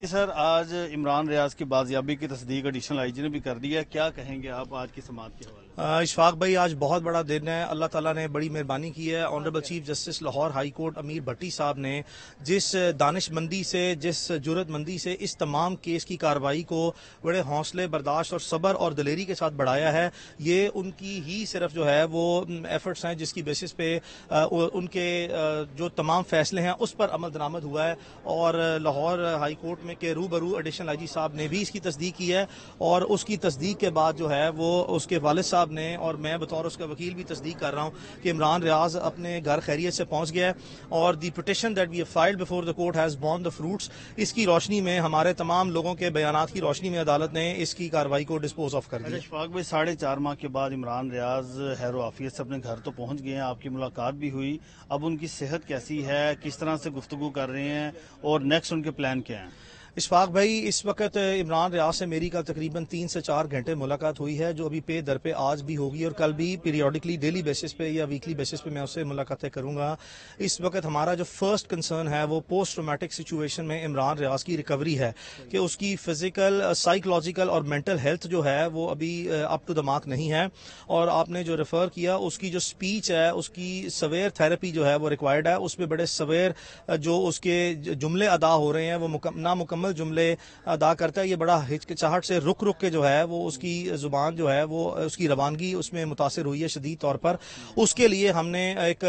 سر آج عمران ریاض کی بازیابی کی تصدیق ایڈیشنل آئی جی نے بھی کر دی ہے، کیا کہیں گے آپ آج کی سماعت کے حوالے سے؟ اشفاق بھائی، آج بہت بڑا دن ہے. اللہ تعالیٰ نے بڑی مہربانی کی ہے. Honourable chief justice Lahore high court Amir Bhatti صاحب نے جس دانش مندی سے، جس جرت مندی سے اس تمام کیس کی کارروائی کو بڑے حوصلے برداشت اور صبر اور دلیری کے ساتھ بڑھایا ہے، یہ ان کی ہی صرف جو ہے وہ ایفرٹس ہیں جس کی بیسس پہ ان کے جو تمام فیصلے ہیں اس پر عمل درآمد ہوا ہے. اور لاہور ہائی کورٹ میں کے روبرو ایڈیشنل آئی جی صاحب نے بھی اس کی تصدیق کی ہے، اور اس کی تصدیق کے بعد جو ہے وہ اس کے والد صاحب نے اور میں بطور اس کا وکیل بھی تصدیق کر رہا ہوں کہ عمران ریاض اپنے گھر خیریت سے پہنچ گیا ہے، اور the petition that we have filed before the court has borne the fruits. اس کی روشنی میں، ہمارے تمام لوگوں کے بیانات کی روشنی میں عدالت نے اس کی کارروائی کو ڈسپوز آف کر دیا. اشفاق بھائی، 4.5 ماہ کے بعد عمران ریاض خیر و عافیت سے اپنے گھر تو پہنچ گئے ہیں، آپ کی ملاقات بھی ہوئی، اب ان کی صحت کیسی ہے، کس طرح سے گفتگو کر رہے ہیں اور نیکسٹ ان کے پلان کیا ہیں؟ اشفاق بھائی، اس وقت عمران ریاض سے میری کل تقریباً 3 سے 4 گھنٹے ملاقات ہوئی ہے، جو ابھی پے در پہ آج بھی ہوگی اور کل بھی پیریوڈکلی ڈیلی بیسس پہ یا ویکلی بیسس پہ میں اس سے ملاقاتیں کروں گا. اس وقت ہمارا جو فرسٹ کنسرن ہے وہ پوسٹ ٹرومیٹک سچویشن میں عمران ریاض کی ریکوری ہے، کہ اس کی فزیکل، سائیکولوجیکل اور مینٹل ہیلتھ جو ہے وہ ابھی اپ ٹو دا مارک نہیں ہے. اور آپ نے جو ریفر کیا، اس کی جو سپیچ ہے، اس کی سویر تھراپی جو ہے وہ ریکوائرڈ ہے. اس میں بڑے سویر جو اس کے جملے ادا ہو رہے ہیں وہ نامکمل جملے ادا کرتا ہے. یہ بڑا ہچکچاہٹ سے رک رک کے جو ہے وہ اس کی زبان جو ہے وہ اس کی روانگی اس میں متاثر ہوئی ہے شدید طور پر. اس کے لیے ہم نے ایک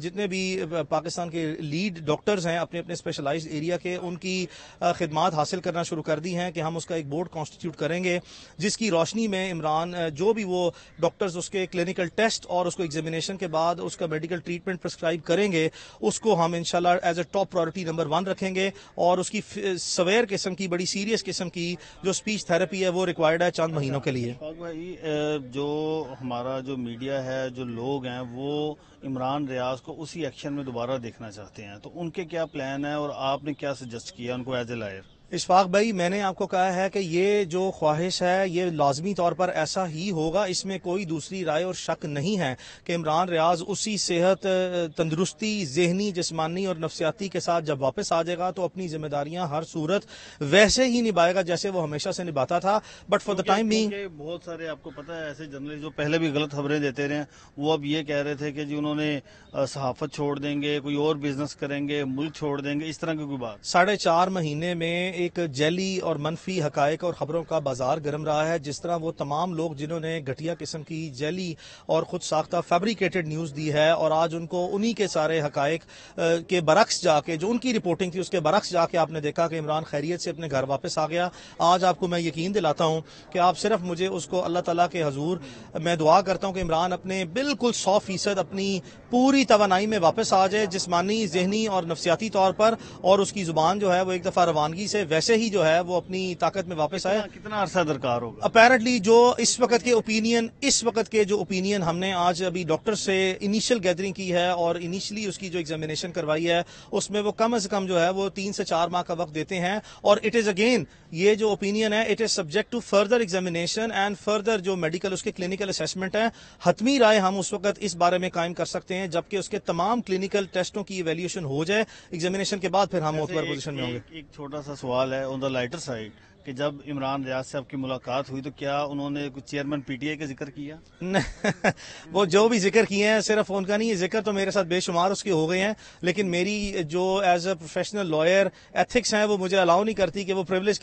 جتنے بھی پاکستان کے لیڈ ڈاکٹرز ہیں اپنے اپنے اسپیشلائزڈ ایریا کے، ان کی خدمات حاصل کرنا شروع کر دی ہیں کہ ہم اس کا ایک بورڈ کانسٹیٹیوٹ کریں گے، جس کی روشنی میں عمران جو بھی وہ ڈاکٹرز اس کے کلینکل ٹیسٹ اور اس کو ایگزامینیشن کے بعد اس کا میڈیکل ٹریٹمنٹ پرسکرائب کریں گے، اس کو ہم انشاءاللہ as a top priority number 1 رکھیں گے. اور اس کی سویر قسم کی، بڑی سیریس قسم کی جو سپیچ تھراپی ہے وہ ریکوائرڈ ہے چند مہینوں کے لیے. بھائی، جو ہمارا جو میڈیا ہے، جو لوگ ہیں، وہ عمران ریاض کو اسی ایکشن میں دوبارہ دیکھنا چاہتے ہیں، تو ان کے کیا پلان ہے اور آپ نے کیا سجیسٹ کیا ان کو ایز اے لائر؟ اشفاق بھائی، میں نے آپ کو کہا ہے کہ یہ جو خواہش ہے یہ لازمی طور پر ایسا ہی ہوگا، اس میں کوئی دوسری رائے اور شک نہیں ہے کہ عمران ریاض اسی صحت، تندرستی، ذہنی، جسمانی اور نفسیاتی کے ساتھ جب واپس آ جائے گا تو اپنی ذمہ داریاں ہر صورت ویسے ہی نبھائے گا جیسے وہ ہمیشہ سے نبھاتا تھا. But for the time being, بہت سارے آپ کو پتہ ہے ایسے جرنلسٹ جو پہلے بھی غلط خبریں دیتے رہے ہیں، وہ اب یہ کہہ رہے تھے کہ جی انہوں نے صحافت چھوڑ دیں گے، کوئی اور بزنس کریں گے، ملک چھوڑ دیں گے، اس طرح کی کوئی بات. 4.5 مہینے میں ایک جیلی اور منفی حقائق اور خبروں کا بازار گرم رہا ہے. جس طرح وہ تمام لوگ جنہوں نے گھٹیا قسم کی جیلی اور خود ساختہ فیبریکیٹڈ نیوز دی ہے، اور آج ان کو انہی کے سارے حقائق کے برعکس جا کے، جو ان کی رپورٹنگ تھی اس کے برعکس جا کے آپ نے دیکھا کہ عمران خیریت سے اپنے گھر واپس آ گیا. آج آپ کو میں یقین دلاتا ہوں کہ آپ صرف مجھے اس کو اللہ تعالیٰ کے حضور میں دعا کرتا ہوں کہ عمران اپنے بالکل 100% اپنی پوری توانائی میں واپس آ جائے، جسمانی، ذہنی اور نفسیاتی طور پر، اور اس کی زبان جو ہے وہ ایک دفعہ روانگی سے ویسے ہی جو ہے وہ اپنی طاقت میں واپس آئے. کتنا عرصہ درکار ہوگا؟ اپیرنٹلی جو اس وقت کے جو اوپینین ہم نے آج ابھی ڈاکٹر سے انیشل گیدرنگ کی ہے اور انیشلی اس کی جو ایگزامینیشن کروائی ہے، اس میں وہ کم از کم جو ہے وہ 3 سے 4 ماہ کا وقت دیتے ہیں. اور اٹ از اگین، یہ جو اوپینین ہے it is subject to further examination and further جو میڈیکل اس کے کلینکل اسیسمنٹ ہے. حتمی رائے ہم اس وقت اس بارے میں قائم کر سکتے ہیں جبکہ اس کے تمام کلینکل ٹیسٹوں کی ایویلیوشن ہو جائے ایگزامینیشن کے بعد، پھر ہم معتبر پوزیشن میں ہوں گے. ایک چھوٹا سا سوال ہے آن دا لائٹر سائڈ، کہ جب عمران ریاض سے آپ کی ملاقات ہوئی تو کیا انہوں نے کچھ چیئرمین پی ٹی آئی کا ذکر کیا؟ وہ جو بھی ذکر کیے ہیں صرف ان کا نہیں، ذکر تو میرے ساتھ بے شمار اس کے ہو گئے ہیں، لیکن میری جو as a professional lawyer ethics ہیں وہ مجھے الاؤ نہیں کرتی کہ وہ پریولیج